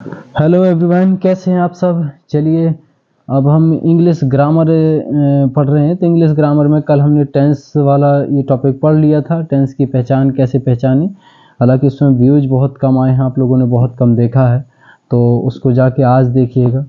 Hello everyone, कैसे हैं आप सब। चलिए अब हम इंग्लिश ग्रामर पढ़ रहे हैं। तो इंग्लिश ग्रामर में कल हमने टेंस वाला ये टॉपिक पढ़ लिया था, टेंस की पहचान कैसे पहचानें। हालांकि इसमें व्यूज बहुत कम आए हैं, आप लोगों ने बहुत कम देखा है, तो उसको जाके आज देखिएगा,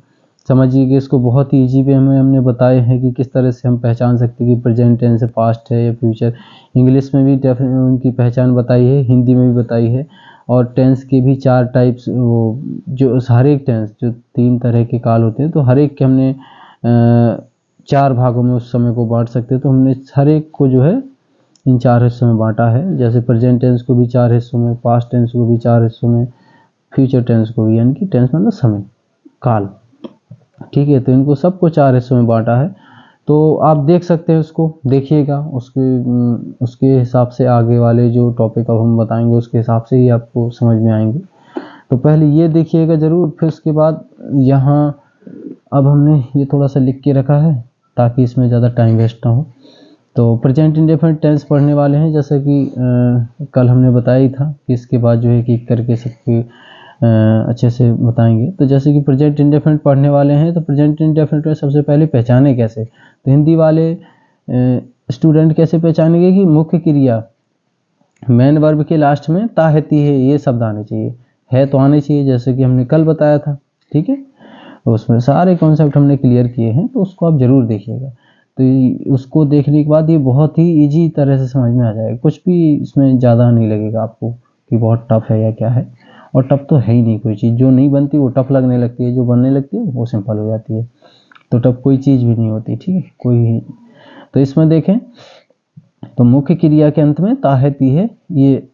समझिए कि इसको बहुत ही ईजी वे में हमने बताए हैं कि किस तरह से हम पहचान सकते हैं कि प्रेजेंट टेंस है, पास्ट है या फ्यूचर। इंग्लिश में भी उनकी पहचान बताई है, हिंदी में भी बताई है। और टेंस के भी 4 टाइप्स, वो जो हर एक टेंस जो 3 तरह के काल होते हैं, तो हर एक के हमने 4 भागों में उस समय को बांट सकते हैं। तो हमने हर एक को जो है इन 4 हिस्सों में बांटा है। जैसे प्रेजेंट टेंस को भी 4 हिस्सों में, पास्ट टेंस को भी 4 हिस्सों में, फ्यूचर टेंस को भी, यानी कि टेंस मतलब समय काल, ठीक है। तो इनको सबको 4 हिस्सों में बांटा है। तो आप देख सकते हैं, उसको देखिएगा, उसके हिसाब से आगे वाले जो टॉपिक अब हम बताएंगे उसके हिसाब से ही आपको समझ में आएंगे। तो पहले ये देखिएगा ज़रूर, फिर उसके बाद यहाँ अब हमने ये थोड़ा सा लिख के रखा है ताकि इसमें ज़्यादा टाइम वेस्ट ना हो। तो प्रेजेंट इंडेफिनिट टेंस पढ़ने वाले हैं, जैसा कि कल हमने बताया ही था कि इसके बाद जो है कि करके सबके अच्छे से बताएंगे। तो जैसे कि प्रेजेंट इंडेफिनिट पढ़ने वाले हैं, तो प्रेजेंट इंडेफिनिट में सबसे पहले पहचाने कैसे। तो हिंदी वाले स्टूडेंट कैसे पहचानेंगे कि मुख्य क्रिया मेन वर्ब के लास्ट में ताहती है ये शब्द आने चाहिए, है तो आने चाहिए, जैसे कि हमने कल बताया था, ठीक है। तो उसमें सारे कॉन्सेप्ट हमने क्लियर किए हैं, तो उसको आप ज़रूर देखिएगा। तो उसको देखने के बाद ये बहुत ही ईजी तरह से समझ में आ जाएगा, कुछ भी इसमें ज़्यादा नहीं लगेगा आपको कि बहुत टफ है या क्या है। और टफ तो है ही नहीं, कोई चीज़ जो नहीं बनती वो टफ लगने लगती है, जो बनने लगती है वो सिंपल हो जाती है। तो टफ कोई चीज़ भी नहीं होती, ठीक है, कोई। तो इसमें देखें तो मुख्य क्रिया के अंत में ताहती है, ये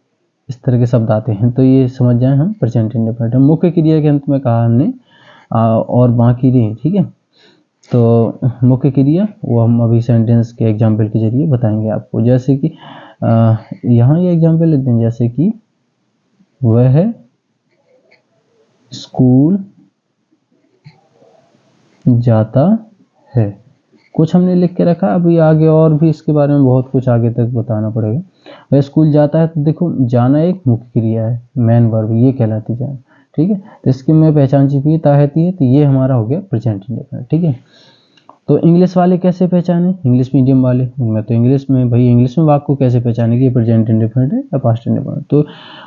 इस तरह के शब्द आते हैं। तो ये समझ जाएं हम प्रेजेंट इंडेफिनिट मुख्य क्रिया के अंत में कहा हमने, और बाकी नहीं, ठीक है। तो मुख्य क्रिया वो हम अभी सेंटेंस के एग्जाम्पल के जरिए बताएंगे आपको। जैसे कि यहाँ ये एग्जाम्पल लेते हैं, जैसे कि वह स्कूल जाता है, कुछ हमने लिख के रखा। अभी आगे और भी इसके बारे में बहुत कुछ आगे तक बताना पड़ेगा। वह स्कूल जाता है, तो देखो जाना एक मुख्य क्रिया है, मेन वर्ब ये कहलाती जाए, ठीक है। तो इसकी में पहचान छिपी ताहती है, तो ये हमारा हो गया प्रेजेंट इंडेफिनिट, ठीक है। तो इंग्लिश वाले कैसे पहचाने, इंग्लिश मीडियम वाले, उनमें तो इंग्लिश में भाई इंग्लिश में वाक्य को कैसे पहचानेंगे ये प्रेजेंट इंडेफिनिट है या पास्ट इंडेफिनिट। तो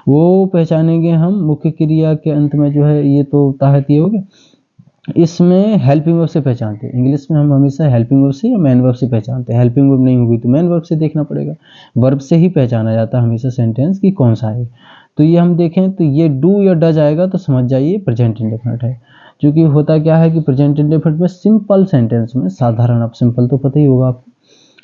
वो पहचानेंगे हम मुख्य क्रिया के अंत में जो है, ये तो ताहती हो गया। इसमें हेल्पिंग वर्ब से पहचानते हैं, इंग्लिश में हम हमेशा हेल्पिंग वर्ब से या मेन वर्ब से पहचानते हैं। हेल्पिंग वर्ब नहीं होगी तो मेन वर्ब से देखना पड़ेगा। वर्ब से ही पहचाना जाता है हमेशा सेंटेंस की कौन सा है। तो ये हम देखें तो ये डू या डज आएगा तो समझ जाइए प्रेजेंट इंडेफिनिट है। क्योंकि होता क्या है कि प्रेजेंट इंडेफिनिट में सिंपल सेंटेंस में, साधारण, अब सिंपल तो पता ही होगा आपको,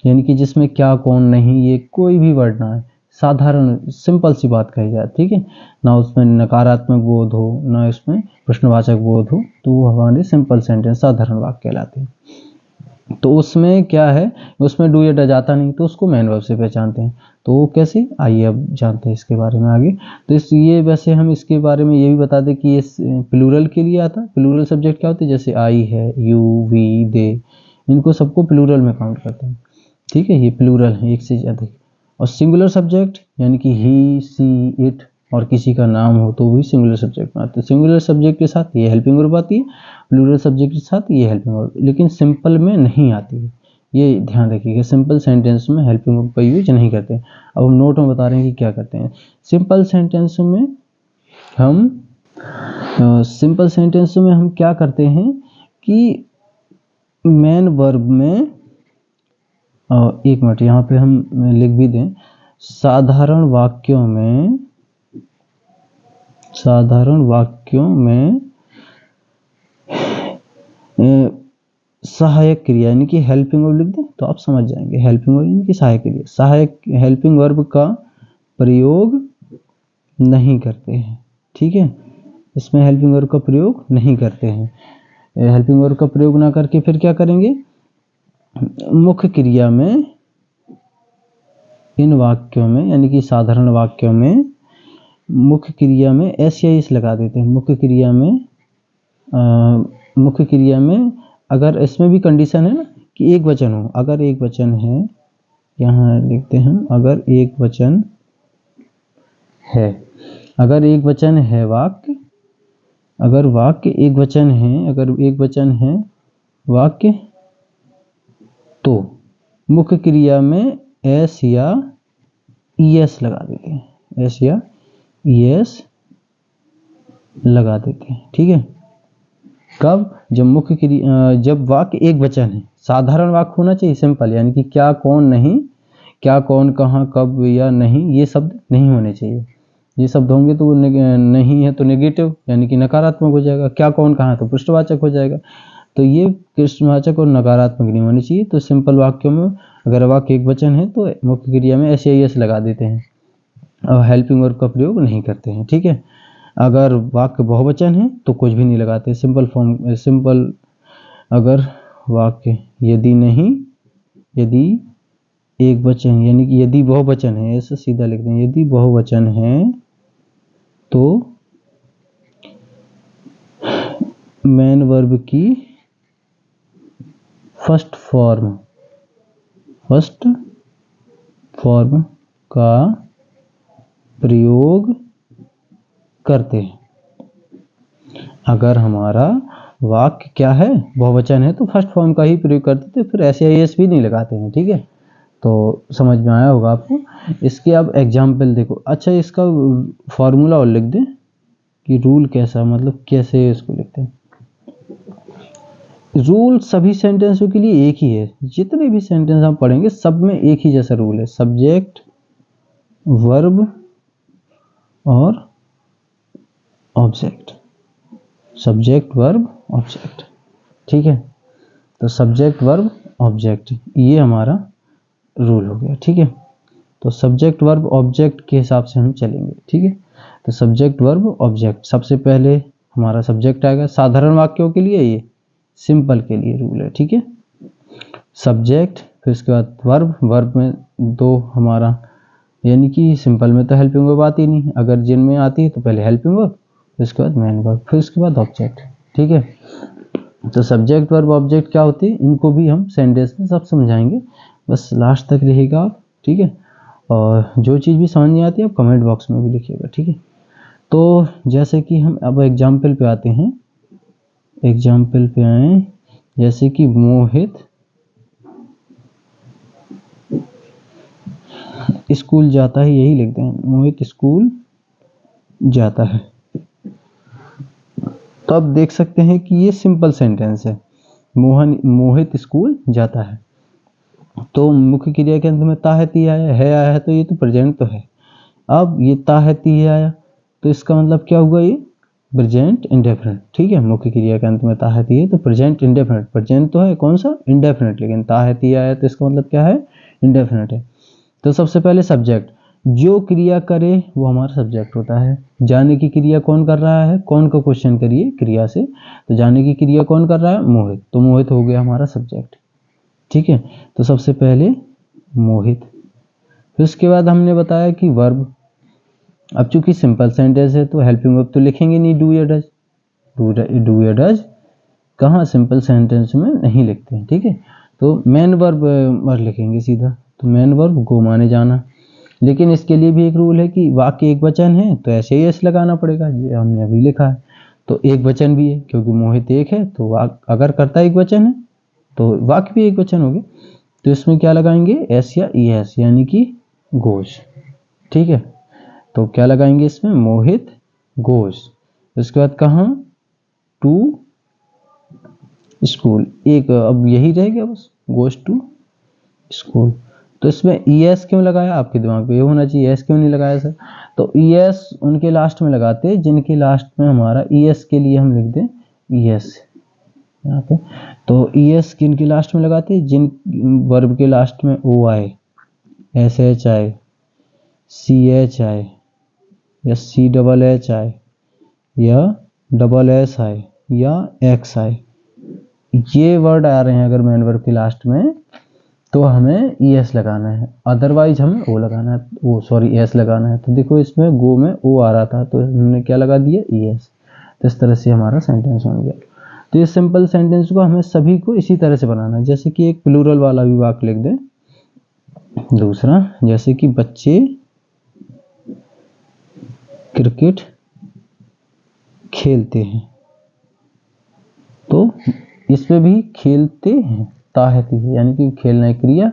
यानी कि जिसमें क्या कौन नहीं ये कोई भी वर्ड ना है, साधारण सिंपल सी बात कही जाए, ठीक है। ना उसमें नकारात्मक बोध हो ना उसमें प्रश्नवाचक बोध हो, तो वो हमारे सिंपल सेंटेंस साधारण वाक्य कहलाते हैं। तो उसमें क्या है, उसमें डू या डज आता नहीं, तो उसको मेन वर्ब से पहचानते हैं। तो वो कैसे, आइए अब जानते हैं इसके बारे में आगे। तो ये वैसे हम इसके बारे में ये भी बता दें कि ये प्लूरल के लिए आता है। प्लूरल सब्जेक्ट क्या होते हैं, जैसे आई है, यू, वी, दे, इनको सबको प्लूरल में काउंट करते हैं, ठीक है। ये प्लूरल है, एक से ज़्यादा। और सिंगुलर सब्जेक्ट यानी कि ही, सी, इट और किसी का नाम हो तो भी सिंगुलर सब्जेक्ट में आते हैं। सिंगुलर सब्जेक्ट के साथ ये हेल्पिंग वर्ब आती है, प्लूरल सब्जेक्ट के साथ ये हेल्पिंग वर्ब, लेकिन सिंपल में नहीं आती है, ये ध्यान रखिएगा। सिंपल सेंटेंस में हेल्पिंग वर्ब का यूज नहीं करते। अब हम नोट में बता रहे हैं कि क्या करते हैं। सिंपल सेंटेंस में हम क्या करते हैं कि मेन वर्ब में, एक मिनट यहाँ पे हम लिख भी दें, साधारण वाक्यों में सहायक क्रिया यानी कि हेल्पिंग वर्ब लिख दें तो आप समझ जाएंगे। हेल्पिंग वर्ब यानी कि सहायक क्रिया, सहायक हेल्पिंग वर्ब का प्रयोग नहीं करते हैं, ठीक है। इसमें हेल्पिंग वर्ब का प्रयोग नहीं करते हैं। हेल्पिंग वर्ब का प्रयोग ना करके फिर क्या करेंगे, मुख्य क्रिया में, इन वाक्यों में यानी कि साधारण वाक्यों में मुख्य क्रिया में एस या इस लगा देते हैं। मुख्य क्रिया में अगर इसमें भी कंडीशन है ना कि एक वचन हो, अगर एक वचन है, यहाँ लिखते हैं हम, अगर एक वचन है वाक्य, अगर वाक्य एक वचन है, अगर एक वचन है वाक्य, तो मुख्य क्रिया में एस या ईएस लगा देते हैं, एस या ईएस लगा देते हैं। ठीक है, कब? जब मुख्य क्रिया, जब वाक्य एक वचन है, साधारण वाक्य होना चाहिए, सिंपल, यानी कि क्या, कौन, नहीं, क्या, कौन, कहाँ, कब या नहीं, ये शब्द नहीं होने चाहिए। ये शब्द होंगे तो नहीं है तो नेगेटिव यानी कि नकारात्मक हो जाएगा, क्या, कौन, कहाँ तो पृष्ठवाचक हो जाएगा। तो ये पृष्ठवाचक और नकारात्मक नहीं होनी चाहिए। तो सिंपल वाक्यों में अगर वाक्य एक वचन है तो मुख्य क्रिया में एस या एस लगा देते हैं और हेल्पिंग वर्ब का प्रयोग नहीं करते हैं। ठीक है, अगर वाक्य बहुवचन है तो कुछ भी नहीं लगाते, सिंपल फॉर्म, सिंपल। अगर वाक्य यदि नहीं, यदि एक वचन यानी कि यदि बहुवचन है, ऐसे सीधा लिखते हैं, यदि बहुवचन है तो मेन वर्ब की फर्स्ट फॉर्म का प्रयोग करते हैं। अगर हमारा वाक्य क्या है, बहुवचन है, तो फर्स्ट फॉर्म का ही प्रयोग करते थे, फिर एस या एस भी नहीं लगाते हैं। ठीक है, तो समझ में आया होगा आपको। इसके अब एग्जाम्पल देखो। अच्छा, इसका फॉर्मूला और लिख दें कि रूल कैसा, मतलब कैसे इसको लिखते हैं। रूल सभी सेंटेंसों के लिए एक ही है, जितने भी सेंटेंस हम पढ़ेंगे सब में एक ही जैसा रूल है, सब्जेक्ट, वर्ब और ऑब्जेक्ट, सब्जेक्ट, वर्ब, ऑब्जेक्ट। ठीक है, तो सब्जेक्ट, वर्ब, ऑब्जेक्ट, ये हमारा रूल हो गया। ठीक है, तो सब्जेक्ट, वर्ब, ऑब्जेक्ट के हिसाब से हम चलेंगे। ठीक है, तो सब्जेक्ट, वर्ब, ऑब्जेक्ट, सबसे पहले हमारा सब्जेक्ट आएगा, साधारण वाक्यों के लिए, ये सिंपल के लिए रूल है। ठीक है, सब्जेक्ट, फिर उसके बाद वर्ब, वर्ब में दो हमारा, यानी कि सिंपल में तो हेल्पिंग वर्ब आती नहीं, अगर जिनमें आती है तो पहले हेल्पिंग वर्ब, फिर उसके बाद मेन वर्ब, फिर उसके बाद ऑब्जेक्ट। ठीक है, तो सब्जेक्ट, वर्ब, ऑब्जेक्ट क्या होती है, इनको भी हम सेंटेंस में सब समझाएंगे, बस लास्ट तक रहेगा आप। ठीक है, और जो चीज़ भी समझ नहीं आती है आप कमेंट बॉक्स में भी लिखिएगा। ठीक है, तो जैसे कि हम अब एग्जाम्पल पे आते हैं, एग्जाम्पल पे आए, जैसे कि मोहित स्कूल जाता है, यही लिखते हैं, मोहित स्कूल जाता है। तो आप देख सकते हैं कि ये सिंपल सेंटेंस है, मोहित स्कूल जाता है। तो मुख्य क्रिया के अंत में ता है ती आया है, तो ये तो प्रेजेंट तो है। अब ये ता है ती आया तो इसका मतलब क्या हुआ, ये प्रेजेंट इंडेफिनिट। ठीक है, मुख्य क्रिया के अंत में ता है ती है तो प्रेजेंट इंडेफिनिट, प्रेजेंट तो है कौन सा, इंडेफिनिट, लेकिन ता है ती आया तो इसका मतलब क्या है, इंडेफिनिट है। तो सबसे पहले सब्जेक्ट, जो क्रिया करे वो हमारा सब्जेक्ट होता है। जाने की क्रिया कौन कर रहा है, कौन का क्वेश्चन करिए क्रिया से, तो जाने की क्रिया कौन कर रहा है, मोहित, तो मोहित हो गया हमारा सब्जेक्ट। ठीक है, तो सबसे पहले मोहित, फिर उसके बाद हमने बताया कि वर्ब। अब चूंकि सिंपल सेंटेंस है तो हेल्पिंग वर्ब तो लिखेंगे नहीं, डू या डज, डू या डज कहाँ सिंपल सेंटेंस में नहीं लिखते हैं। ठीक है, तो मेन वर्ब लिखेंगे सीधा, तो मेन वर्ब गो, माने जाना। लेकिन इसके लिए भी एक रूल है कि वाक्य एक वचन है तो ऐसे ही एस लगाना पड़ेगा, ये हमने अभी लिखा है। तो एक वचन भी है क्योंकि मोहित एक है, तो अगर करता एक वचन है तो वाक्य भी एक वचन हो गया, तो इसमें क्या लगाएंगे, एस या ई एस, यानी कि गोज। ठीक है, तो क्या लगाएंगे इसमें, मोहित गोज, उसके बाद कहाँ, टू स्कूल, एक अब यही रह गया बस, गोज टू स्कूल। तो इसमें ई एस क्यों लगाया, आपके दिमाग में ये होना चाहिए एस क्यों नहीं लगाया सर, तो ई एस उनके लास्ट में लगाते हैं जिनके लास्ट में हमारा ई एस के लिए हम लिख दें ई एस यहाँ पे। तो ई एस किन के लास्ट में लगाते हैं, जिन वर्ब के लास्ट में ओ आए, एस एच आए, सी एच आए, या सी डबल एच आए, या डबल एस आए, या एक्स आए, ये वर्ड आ रहे हैं अगर मेन वर्ब के लास्ट में तो हमें ई एस लगाना है, अदरवाइज हमें ओ लगाना है, ओ सॉरी एस लगाना है। तो देखो इसमें गो में ओ आ रहा था तो हमने क्या लगा दिया, ई एस। तो इस तरह से हमारा सेंटेंस बन गया। तो ये सिंपल सेंटेंस को हमें सभी को इसी तरह से बनाना है, जैसे कि एक प्लूरल वाला भी वाक्य लिख दें। दूसरा, जैसे कि बच्चे क्रिकेट खेलते हैं, तो इसमें भी खेलते हैं ताहती है, यानी कि खेलना एक क्रिया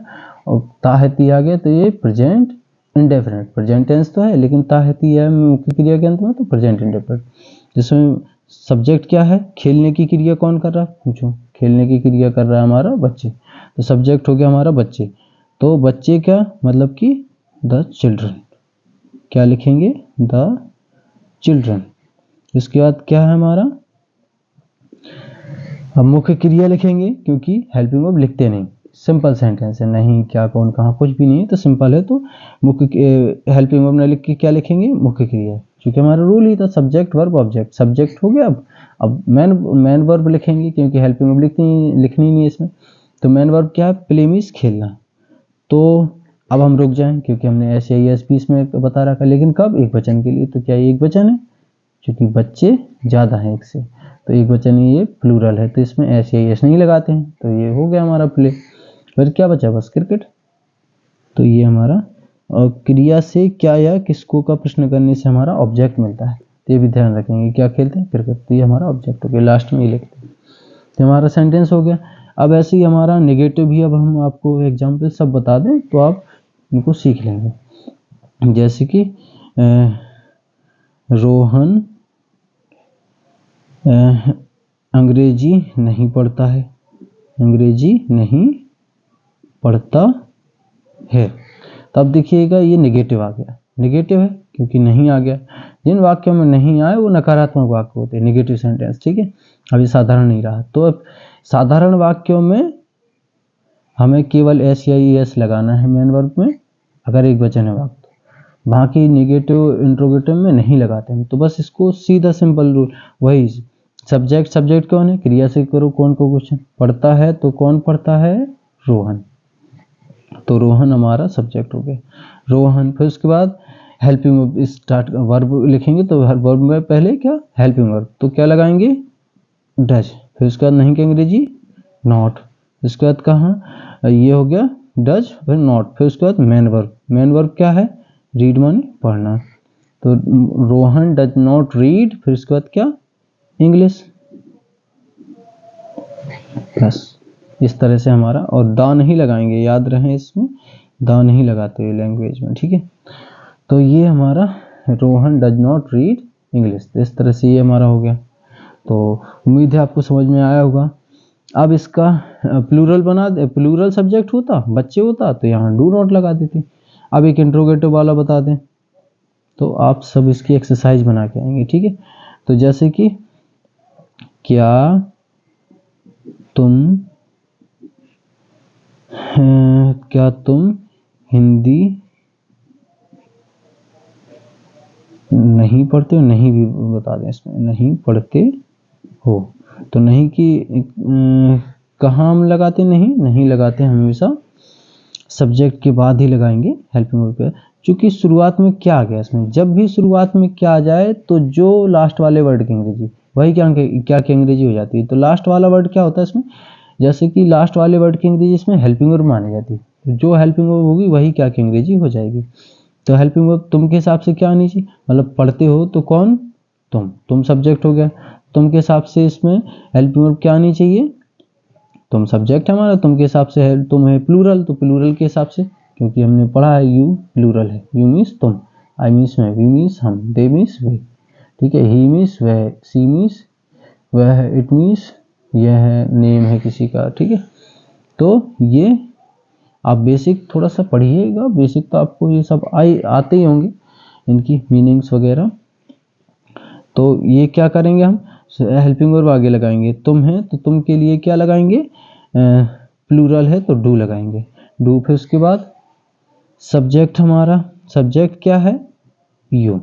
और ताहती आ गया तो ये प्रेजेंट इंडेफिनिट, प्रेजेंट टेंस तो है लेकिन ताहती है मुख्य क्रिया के अंत में, तो प्रेजेंट इंडेफिनिट। जिसमें सब्जेक्ट क्या है, खेलने की क्रिया कौन कर रहा है, पूछो, खेलने की क्रिया कर रहा है हमारा बच्चे, तो सब्जेक्ट हो गया हमारा बच्चे, तो बच्चे क्या मतलब कि द चिल्ड्रन, क्या लिखेंगे, द चिल्ड्रन। इसके बाद क्या है हमारा, अब मुख्य क्रिया लिखेंगे क्योंकि हेल्पिंग वर्ब लिखते नहीं, सिंपल सेंटेंस है, नहीं क्या कौन कहाँ कुछ भी नहीं है, तो सिंपल है, तो मुख्य हेल्पिंग वर्ब न लिख के क्या लिखेंगे, मुख्य क्रिया, क्योंकि हमारा रूल ही था सब्जेक्ट वर्ब ऑब्जेक्ट, सब्जेक्ट हो गया। अब मेन वर्ब लिखेंगे क्योंकि हेल्पिंग वर्ब लिखनी नहीं है इसमें, तो मेन वर्ब क्या है, प्ले मीन्स खेलना। तो अब हम रुक जाएं क्योंकि हमने SAES भी इसमें बता रखा, लेकिन कब, एक वचन के लिए, तो क्या ये एक वचन है, क्योंकि बच्चे ज़्यादा हैं एक से, तो एक वचन ये प्लूरल है, तो इसमें SAES नहीं लगाते हैं, तो ये हो गया हमारा प्ले। फिर क्या बचा, बस क्रिकेट, तो ये हमारा, और क्रिया से क्या या किसको का प्रश्न करने से हमारा ऑब्जेक्ट मिलता है, तो ये भी ध्यान रखेंगे, क्या खेलते हैं, क्रिकेट, तो ये हमारा ऑब्जेक्ट हो गया, लास्ट में ये लिखते हैं, तो हमारा सेंटेंस हो गया। अब ऐसे ही हमारा नेगेटिव भी, अब हम आपको एग्जाम्पल सब बता दें तो आप इनको सीख लेंगे, जैसे कि रोहन अंग्रेजी नहीं पढ़ता है, अंग्रेजी नहीं पढ़ता है, तब देखिएगा ये नेगेटिव आ गया, नेगेटिव है क्योंकि नहीं आ गया, जिन वाक्यों में नहीं आए वो नकारात्मक वाक्य होते हैं, नेगेटिव सेंटेंस, ठीक है। अभी साधारण नहीं रहा, तो अब साधारण वाक्यों में हमें केवल SAES लगाना है मेन वर्ब में, अगर एक वचन है वाक्य, बाकी नेगेटिव इंट्रोगेटिव में नहीं लगाते हैं, तो बस इसको सीधा सिंपल रूल वही, सब्जेक्ट कौन है, क्रिया से करो कौन को क्वेश्चन, पढ़ता है तो कौन पढ़ता है, रोहन, तो रोहन हमारा सब्जेक्ट हो गया, रोहन। फिर उसके बाद हेल्पिंग वर्ब, स्टार्ट वर्ब लिखेंगे तो हर वर्ब में पहले क्या, हेल्पिंग वर्ब, तो क्या लगाएंगे, डज, फिर उसके बाद नहीं के अंग्रेजी नॉट, उसके बाद कहाँ, ये हो गया डज, फिर नॉट, फिर उसके बाद मेन वर्ब क्या है, रीड माने पढ़ना, तो रोहन डज नॉट रीड, फिर उसके बाद क्या, इंग्लिश, बस इस तरह से हमारा, और दा नहीं लगाएंगे, याद रहे इसमें दा नहीं लगाते लैंग्वेज में, ठीक है। तो ये हमारा Rohan does not read English, इस तरह से ये हमारा हो गया, तो उम्मीद है आपको समझ में आया होगा। अब इसका प्लूरल बना दे, प्लूरल सब्जेक्ट होता, बच्चे होता, तो यहाँ डू नॉट लगा देते। अब एक इंट्रोगेटिव वाला बता दें, तो आप सब इसकी एक्सरसाइज बना के आएंगे, ठीक है। तो जैसे कि क्या तुम हिंदी नहीं पढ़ते हो, नहीं भी बता दें इसमें, नहीं पढ़ते हो, तो नहीं की कहाँ हम लगाते, नहीं लगाते हमेशा सब्जेक्ट के बाद ही लगाएंगे हेल्पिंग वर्ब पे, क्योंकि शुरुआत में क्या आ गया इसमें, जब भी शुरुआत में क्या आ जाए तो जो लास्ट वाले वर्ड की अंग्रेजी वही क्या की अंग्रेजी हो जाती है, तो लास्ट वाला वर्ड क्या होता है इसमें, जैसे कि लास्ट वाले वर्ड की अंग्रेजी इसमें हेल्पिंग वर्ब मानी जाती है, तो जो हेल्पिंग वर्ब होगी वही क्या की अंग्रेजी हो जाएगी। तो हेल्पिंग वर्ब तुम के हिसाब से क्या आनी चाहिए, मतलब पढ़ते हो तो कौन, तुम सब्जेक्ट हो गया, तुम के हिसाब से इसमें हेल्पिंग वर्ब क्या आनी चाहिए, तुम सब्जेक्ट है हमारा, तुम के हिसाब से है, तुम है प्लूरल, तो प्लूरल के हिसाब से, क्योंकि हमने पढ़ा है यू प्लूरल है, यू मीन्स तुम, आई मीन्स मैं, वी मीन्स हम, दे मीन्स वे, ठीक है, ही मीन्स वह, सी मीन्स वह है, इट मीन्स यह है, नेम है किसी का, ठीक है। तो ये आप बेसिक थोड़ा सा पढ़िएगा, बेसिक तो आपको ये सब आते ही होंगे, इनकी मीनिंग्स वगैरह। तो ये क्या करेंगे हम, हेल्पिंग वर्ब आगे लगाएंगे, तुम है तो तुम के लिए क्या लगाएंगे, प्लूरल है तो डू लगाएंगे, डू, फिर उसके बाद सब्जेक्ट, हमारा सब्जेक्ट क्या है, यू,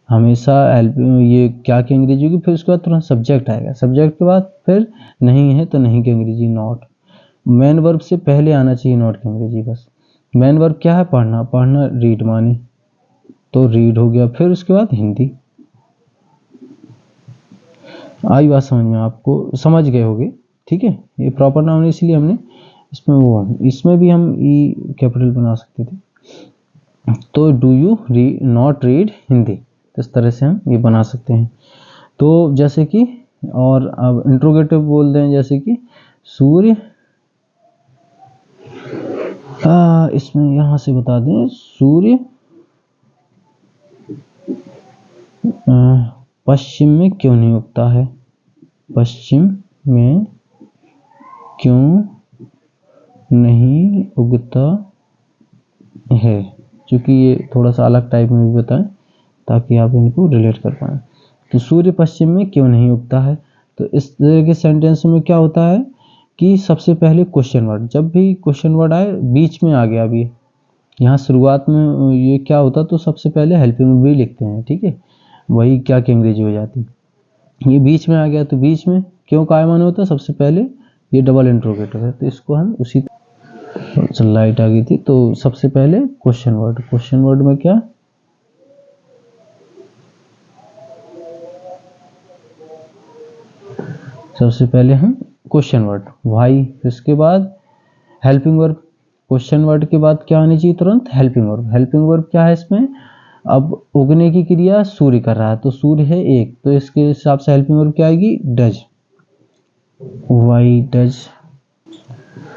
हमेशा ये क्या की अंग्रेजी होगी, फिर उसके बाद तुरंत सब्जेक्ट आएगा, सब्जेक्ट के बाद फिर नहीं है तो नहीं की अंग्रेजी नॉट, मेन वर्ब से पहले आना चाहिए नॉट की अंग्रेजी, बस मेन वर्ब क्या है, पढ़ना रीड माने, तो रीड हो गया, फिर उसके बाद हिंदी। आई बात समझ में, आपको समझ गए होगे, ठीक है। ये प्रॉपर नाउन है इसलिए हमने इसमें भी हम ई कैपिटल बना सकते थे, तो do you not read Hindi, इस तरह से हम ये बना सकते हैं। तो जैसे कि, और अब इंट्रोगेटिव बोल दें जैसे कि सूर्य, इसमें यहाँ से बता दें सूर्य पश्चिम में क्यों नहीं उगता है, पश्चिम में क्यों नहीं उगता है, क्योंकि ये थोड़ा सा अलग टाइप में भी बताएं ताकि आप इनको रिलेट कर पाएं। तो सूर्य पश्चिम में क्यों नहीं उगता है, तो इस तरह के सेंटेंस में क्या होता है कि सबसे पहले क्वेश्चन वर्ड, जब भी क्वेश्चन वर्ड आए बीच में आ गया, अभी यहाँ शुरुआत में ये क्या होता, तो सबसे पहले हेल्पिंग वर्ब भी लिखते हैं, ठीक है, वही क्या की अंग्रेजी हो जाती। ये बीच में आ गया तो बीच में क्यों का माने होता है, सबसे पहले ये डबल इंट्रोगेटिव है, तो इसको हम उसी, लाइट आ गई थी, तो सबसे पहले क्वेश्चन वर्ड, क्वेश्चन वर्ड में क्या, सबसे पहले हम क्वेश्चन वर्ड व्हाई, इसके बाद हेल्पिंग वर्ब, क्वेश्चन वर्ड के बाद क्या आनी चाहिए तुरंत, हेल्पिंग वर्ब। हेल्पिंग वर्ब क्या है इसमें, अब उगने की क्रिया सूर्य कर रहा है, तो सूर्य है एक, तो इसके हिसाब से हेल्पिंग वर्ब क्या आएगी, डज, वाई डज,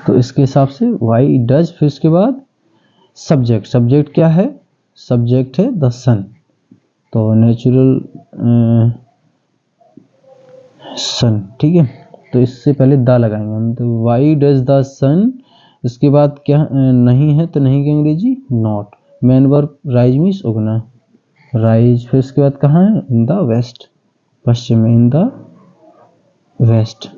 तो इसके हिसाब से वाई डज। फिर इसके बाद सब्जेक्ट, सब्जेक्ट क्या है, सब्जेक्ट है द सन, तो नेचुरल सन, ठीक है, तो इससे पहले द लगाएंगे हम, तो वाई डज द सन, इसके बाद क्या नहीं है, तो नहीं की अंग्रेजी not, main verb rise means Ugna, rise, फिर इसके बाद कहाँ है, इन द वेस्ट, पश्चिम में, in the west,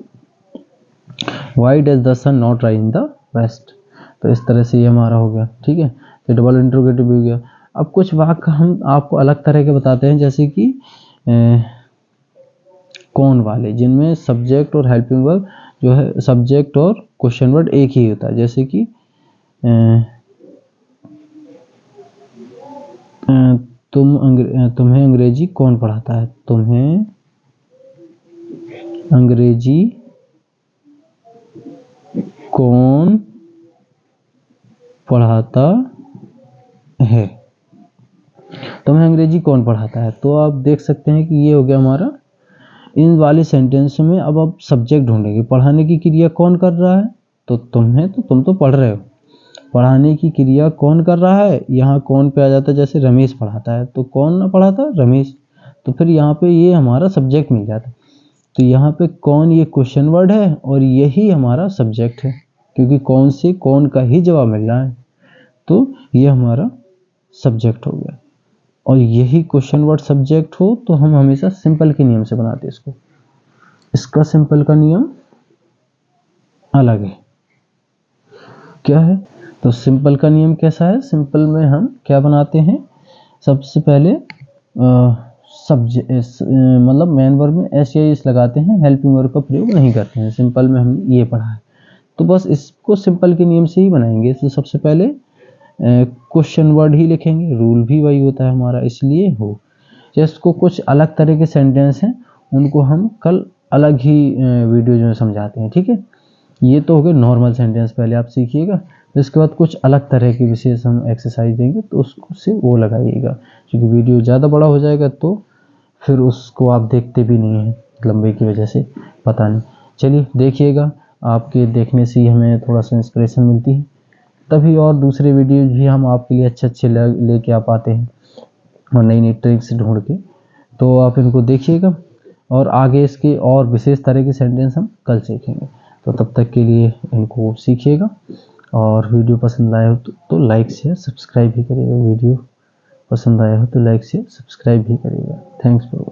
why does the sun not rise in the west, तो इस तरह से ये हमारा हो गया, ठीक है, तो डबल इंट्रोगेटिव भी हो गया। अब कुछ वाक्य हम आपको अलग तरह के बताते हैं, जैसे कि कौन वाले, जिनमें सब्जेक्ट और हेल्पिंग वर्ब जो है, सब्जेक्ट और क्वेश्चन वर्ड एक ही होता है, जैसे कि तुम्हें अंग्रेजी कौन पढ़ाता है, तुम्हें अंग्रेजी कौन पढ़ाता है, तुम्हें अंग्रेजी कौन पढ़ाता है, तो आप देख सकते हैं कि ये हो गया हमारा इन वाले सेंटेंस में। अब सब्जेक्ट ढूंढेंगे, पढ़ाने की क्रिया कौन कर रहा है, तो तुम है, तो तुम तो पढ़ रहे हो, पढ़ाने की क्रिया कौन कर रहा है, यहाँ कौन पे आ जाता है, जैसे रमेश पढ़ाता है, तो कौन ना पढ़ाता, रमेश, तो फिर यहाँ पे ये हमारा सब्जेक्ट मिल जाता है, तो यहाँ पे कौन ये क्वेश्चन वर्ड है और यही हमारा सब्जेक्ट है, क्योंकि कौन से कौन का ही जवाब मिल रहा है, तो ये हमारा सब्जेक्ट हो गया, और यही क्वेश्चन वर्ड सब्जेक्ट हो तो हम हमेशा सिंपल के नियम से बनाते हैं इसको, इसका सिंपल का नियम अलग है, क्या है, तो सिंपल का नियम कैसा है, सिंपल में हम क्या बनाते हैं, सबसे पहले मतलब मेन वर्ब में एस या एस लगाते हैं, हेल्पिंग वर्ब का प्रयोग नहीं करते हैं, सिंपल में हम ये पढ़ा है, तो बस इसको सिंपल के नियम से ही बनाएंगे। तो सबसे पहले क्वेश्चन वर्ड ही लिखेंगे, रूल भी वही होता है हमारा, इसलिए हो, जिसको कुछ अलग तरह के सेंटेंस हैं उनको हम कल अलग ही वीडियो जो है समझाते हैं, ठीक है। ये तो हो गए नॉर्मल सेंटेंस, पहले आप सीखिएगा, इसके बाद कुछ अलग तरह की विशेष हम एक्सरसाइज देंगे, तो उसको से वो लगाइएगा, क्योंकि वीडियो ज़्यादा बड़ा हो जाएगा तो फिर उसको आप देखते भी नहीं हैं लंबे की वजह से, पता नहीं। चलिए देखिएगा, आपके देखने से ही हमें थोड़ा सा इंस्पिरेशन मिलती है, तभी और दूसरे वीडियो भी हम आपके लिए अच्छे लेके आ पाते हैं, और नई नई ट्रिक्स ढूंढ के, तो आप इनको देखिएगा, और आगे इसके और विशेष तरह के सेंटेंस हम कल सीखेंगे, तो तब तक के लिए इनको सीखिएगा, और वीडियो पसंद आया हो तो लाइक शेयर सब्सक्राइब भी करिएगा, वीडियो पसंद आया हो तो लाइक शेयर सब्सक्राइब भी करिएगा। Thanks for watching.